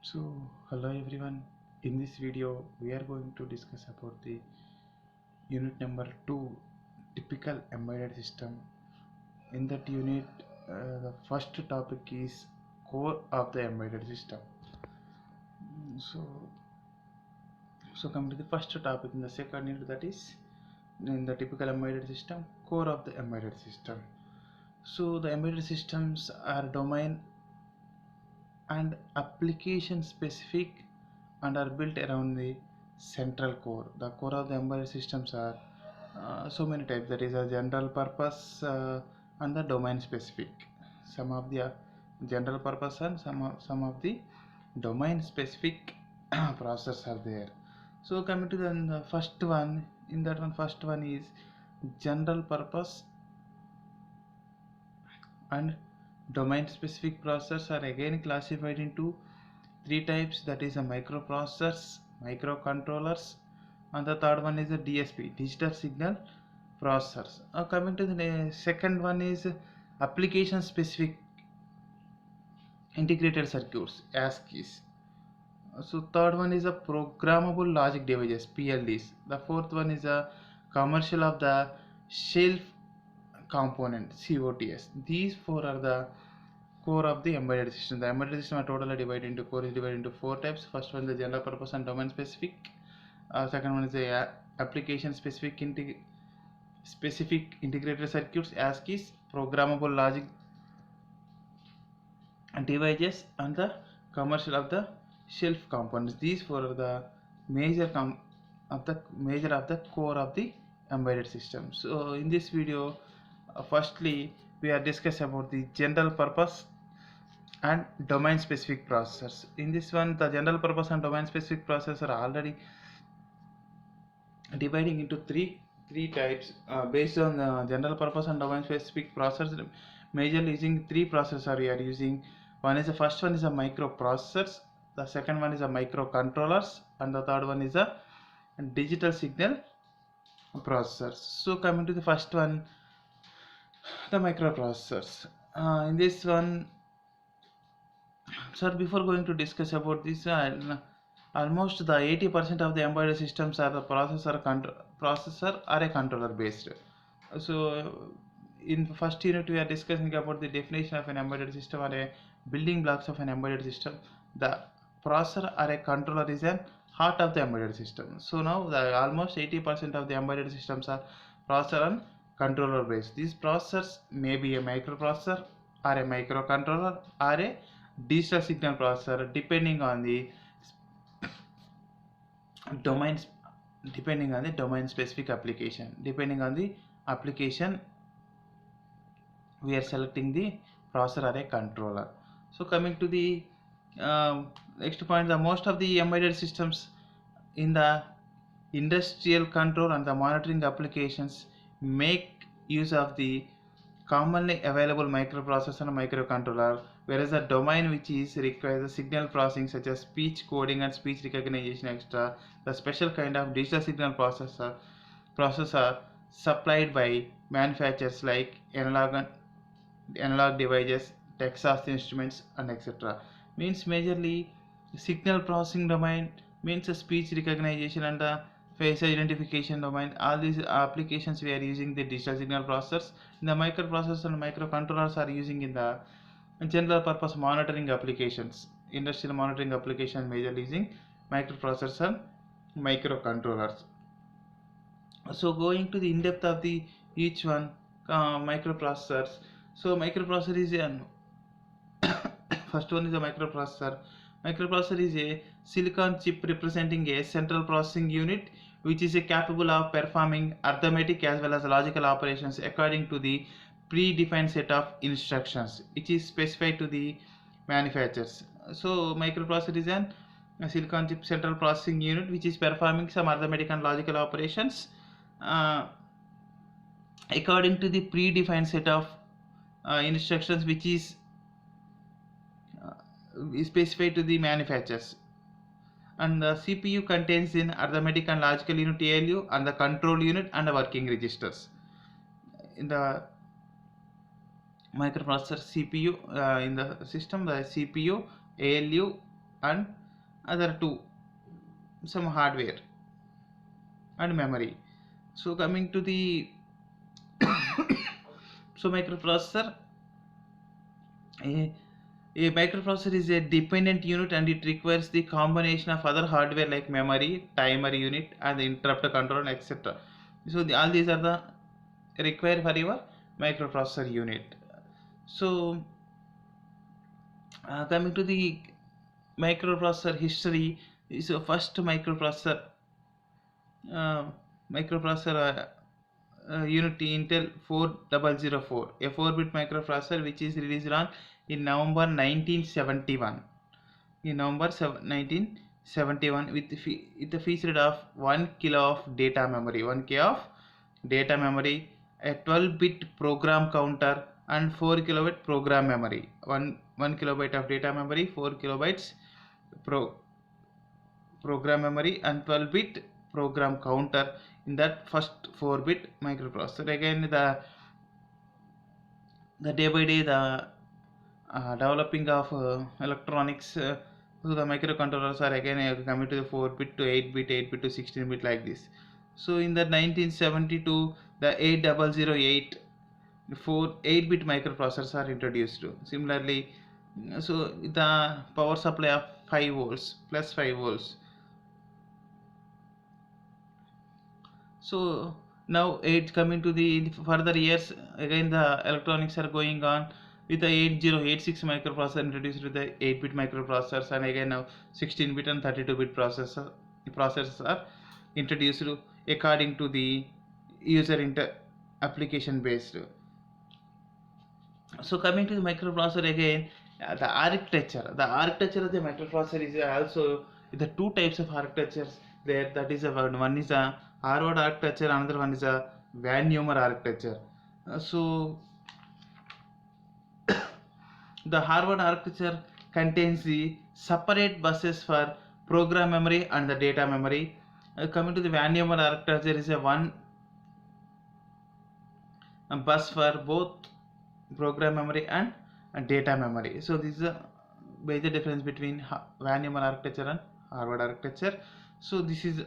So hello everyone, in this video we are going to discuss about the unit number 2, typical embedded system. In that unit, the first topic is core of the embedded system. So coming to the first topic in the second unit, that is in the typical embedded system, core of the embedded system. So the embedded systems are domain and application specific and are built around the central core. The core of the embedded systems are so many types, that is a general purpose and the domain specific. Some of the general purpose and some of the domain specific processors are there. So coming to the first one, in that one, first one is general purpose and domain specific processors are again classified into three types, that is a microprocessors, microcontrollers, and the third one is a DSP, digital signal processors. Coming to the second one is application specific integrated circuits, ASCIIs. So third one is a programmable logic devices, PLDs. The fourth one is a commercial of the shelf component, COTS. These four are the core of the embedded system. The embedded system are totally divided into core is divided into four types. First one is the general purpose and domain specific. Second one is the application specific integrated circuits, ASCIIs, programmable logic devices, and the commercial of the shelf components. These four are the major of the core of the embedded system. So in this video, firstly we are discuss about the general purpose and domain specific processors. In this one, the general purpose and domain specific processors are already dividing into three types based on the general purpose and domain specific processors. Majorly using three processors we are using. One is the first one is a microprocessors, the second one is a microcontrollers, and the third one is a digital signal processors. So coming to the first one, the microprocessors. In this one, sir, before going to discuss about this, almost the 80% of the embedded systems are the processor or a controller based. So in the first unit we are discussing about the definition of an embedded system or a building blocks of an embedded system. The processor or a controller is an heart of the embedded system. So now the almost 80% of the embedded systems are processor and controller based. These processors may be a microprocessor or a microcontroller or a digital signal processor, depending on the domains, depending on the domain specific application. Depending on the application, we are selecting the processor or a controller. So coming to the next point, the most of the embedded systems in the industrial control and the monitoring applications make use of the commonly available microprocessor and microcontroller, whereas the domain which is requires the signal processing such as speech coding and speech recognition extra, the special kind of digital signal processor supplied by manufacturers like analog devices, Texas Instruments, and etc. Means majorly signal processing domain means a speech recognition and the face identification domain. All these applications we are using the digital signal processors. The microprocessors and microcontrollers are using in the general purpose monitoring applications. Industrial monitoring application majorly using microprocessors and microcontrollers. So going to the in depth of the each one, microprocessors. So microprocessor is an first one is a microprocessor. Microprocessor is a silicon chip representing a central processing unit which is capable of performing arithmetic as well as logical operations according to the predefined set of instructions which is specified to the manufacturers. So microprocessor is a silicon chip central processing unit which is performing some arithmetic and logical operations uh, according to the predefined set of instructions which is specified to the manufacturers. And the CPU contains in arithmetic and logical unit ALU and the control unit and the working registers. In the microprocessor CPU, in the system, the CPU, ALU, and other two some hardware and memory. So coming to the so microprocessor, a, a microprocessor is a dependent unit and it requires the combination of other hardware like memory, timer unit and the interrupt control, etc. So all these are the required for your microprocessor unit. So coming to the microprocessor history, is the first uh, microprocessor unit Intel 4004, a 4-bit microprocessor which is released on in November 1971. In November 1971 with a featured of 1 kilo of data memory, 1K of data memory, a 12-bit program counter and 4 kilobyte program memory. 1 kilobyte of data memory, 4 kilobytes program memory and 12-bit program counter in that first 4-bit microprocessor. Again the day by day the developing of electronics, so the microcontrollers are again coming to the 4-bit to 8-bit, 8-bit to 16-bit like this. So in the 1972 the 8008 8-bit microprocessors are introduced. Similarly, so the power supply of 5 volts plus 5 volts. So now it's coming to the further years, again the electronics are going on with the 8086 microprocessor introduced with the 8-bit microprocessors, and again now 16-bit and 32-bit processors are introduced according to the user application based. So coming to the microprocessor again, the architecture of the microprocessor is also the two types of architectures there. That is one is a Harvard architecture, another one is a Van Neumann architecture. So the Harvard architecture contains the separate buses for program memory and the data memory. Coming to the Van Neumann architecture, there is a one bus for both program memory and data memory. So this is a major difference between Van Neumann architecture and Harvard architecture. So this is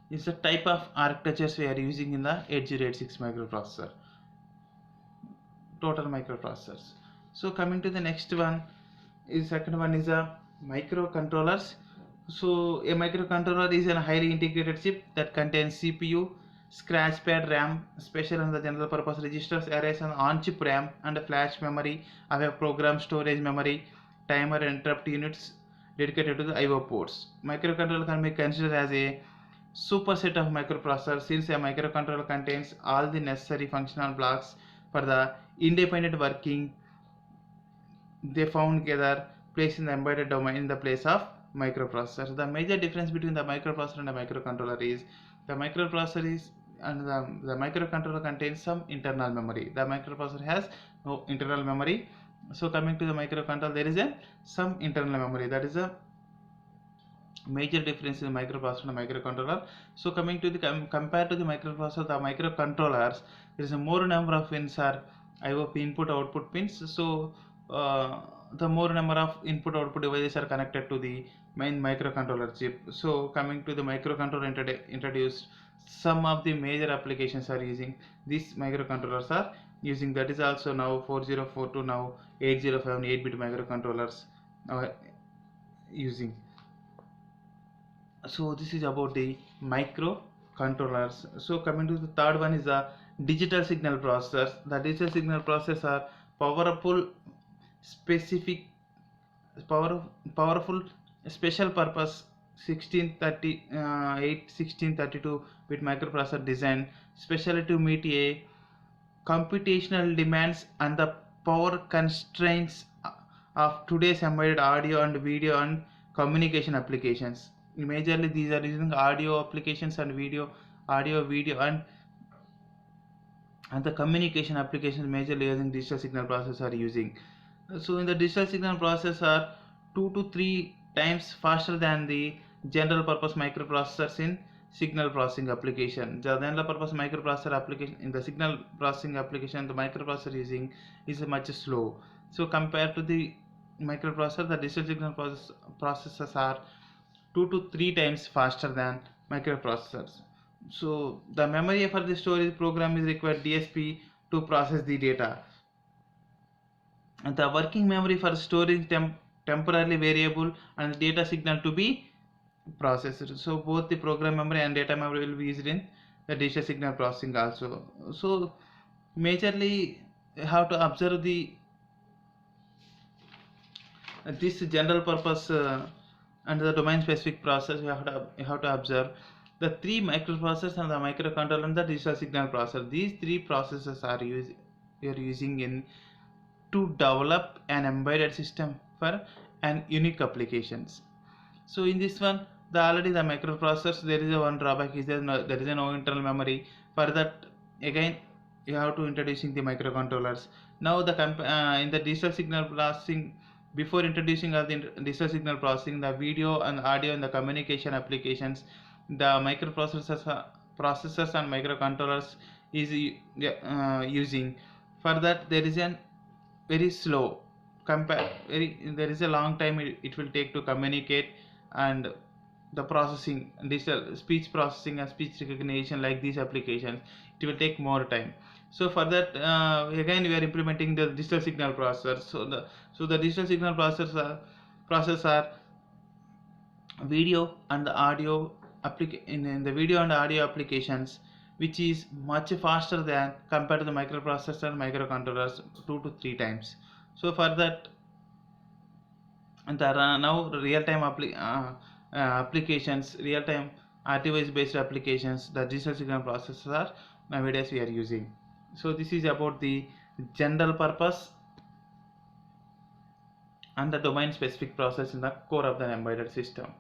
the type of architectures we are using in the 8086 microprocessor, total microprocessors. So coming to the next one, is second one is a microcontrollers. So a microcontroller is a highly integrated chip that contains CPU, scratch pad RAM, special and the general purpose registers, arrays and on-chip RAM and a flash memory of a program storage memory, timer and interrupt units dedicated to the I/O ports. Microcontroller can be considered as a superset of microprocessor since a microcontroller contains all the necessary functional blocks for the independent working. They found together placed in the embedded domain in the place of microprocessor. The major difference between the microprocessor and the microcontroller is the microprocessor is and the microcontroller contains some internal memory. The microprocessor has no internal memory. So coming to the microcontroller, there is some internal memory. That is a major difference in the microprocessor and microcontroller. So coming to the compared to the microprocessor, the microcontrollers, there is a more number of pins are I/O input output pins. So the more number of input output devices are connected to the main microcontroller chip. So coming to the microcontroller introduced, some of the major applications are using these microcontrollers are using. That is also now 4042, now 8051 8-bit microcontrollers using. So this is about the microcontrollers. So coming to the third one is the digital signal processors. The digital signal processors are powerful powerful special purpose 1632 bit microprocessor design specially to meet a computational demands and the power constraints of today's embedded audio and video and communication applications. Majorly these are using audio applications and audio video and the communication applications majorly using digital signal processors are using. So in the digital signal processor 2 to 3 times faster than the general purpose microprocessors in signal processing application. The general purpose microprocessor application, in the signal processing application, the microprocessor using is much slow. So compared to the microprocessor, the digital signal processors are 2 to 3 times faster than microprocessors. So the memory for the storage program is required DSP to process the data. And the working memory for storing temporarily variable and data signal to be processed. So both the program memory and data memory will be used in the digital signal processing also. So majorly how to observe the this general purpose and the domain specific process. You have to observe the three microprocessors and the microcontroller and the digital signal processor. These three processes are you're using in to develop an embedded system for an unique applications. So in this one, the microprocessors, there is a one drawback is there is no internal memory. For that, again you have to introducing the microcontrollers. Now in the digital signal processing, before introducing of the digital signal processing, the video and audio and the communication applications, the processors and microcontrollers is using. For that, there is an very slow there is a long time it will take to communicate, and the processing, digital speech processing and speech recognition like these applications, it will take more time. So for that, again we are implementing the digital signal processor. So the digital signal processor video and the audio in the video and audio applications, which is much faster than compared to the microprocessor and microcontrollers 2 to 3 times. So for that, and there are now real-time applications, real-time RTOS based applications, the digital signal processors are nowadays we are using. So this is about the general purpose and the domain specific process in the core of the embedded system.